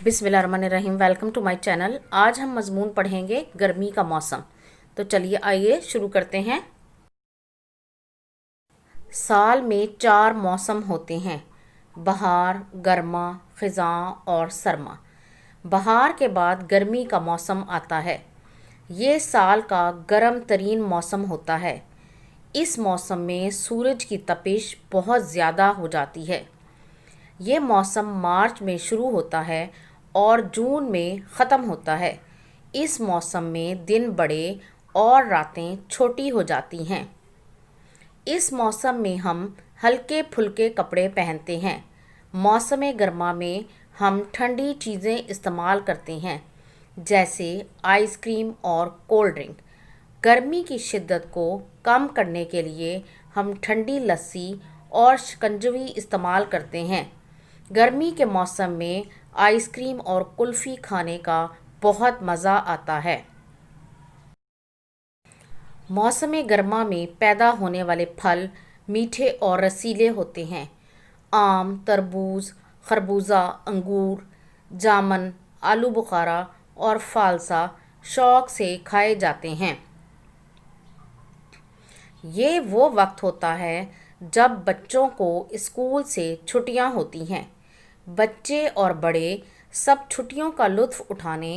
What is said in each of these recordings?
बिस्मिल्लाह रहमान रहीम। Welcome to my channel. आज हम मज़मून पढ़ेंगे गर्मी का मौसम। तो चलिए आइए शुरू करते हैं। साल में 4 मौसम होते हैं: बहार, गर्मा, ख़ज़ां और सरमा। बहार के बाद गर्मी का मौसम आता है। ये साल का गर्म तरीन मौसम होता है। इस मौसम में सूरज की तपिश बहुत ज़्यादा हो जाती है। ये मौसम मार्च में शुरू होता है और जून में ख़त्म होता है। इस मौसम में दिन बड़े और रातें छोटी हो जाती हैं। इस मौसम में हम हल्के फुल्के कपड़े पहनते हैं। मौसम गर्मा में हम ठंडी चीज़ें इस्तेमाल करते हैं, जैसे आइसक्रीम और कोल्ड ड्रिंक। गर्मी की शिद्दत को कम करने के लिए हम ठंडी लस्सी और शिकंजवी इस्तेमाल करते हैं। गर्मी के मौसम में आइसक्रीम और कुल्फ़ी खाने का बहुत मज़ा आता है। मौसम गर्मा में पैदा होने वाले फल मीठे और रसीले होते हैं। आम, तरबूज, खरबूजा, अंगूर, जामुन, आलू बुखारा और फालसा शौक़ से खाए जाते हैं। ये वो वक्त होता है जब बच्चों को स्कूल से छुट्टियां होती हैं। बच्चे और बड़े सब छुट्टियों का लुत्फ़ उठाने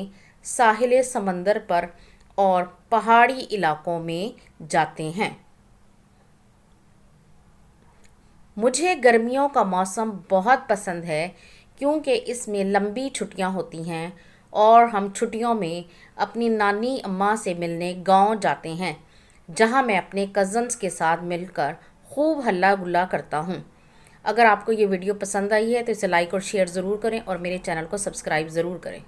साहिल समंदर पर और पहाड़ी इलाकों में जाते हैं। मुझे गर्मियों का मौसम बहुत पसंद है, क्योंकि इसमें लंबी छुट्टियां होती हैं और हम छुट्टियों में अपनी नानी अम्मा से मिलने गांव जाते हैं, जहां मैं अपने कज़न्स के साथ मिलकर खूब हल्ला गुल्ला करता हूं। अगर आपको ये वीडियो पसंद आई है तो इसे लाइक और शेयर ज़रूर करें और मेरे चैनल को सब्सक्राइब ज़रूर करें।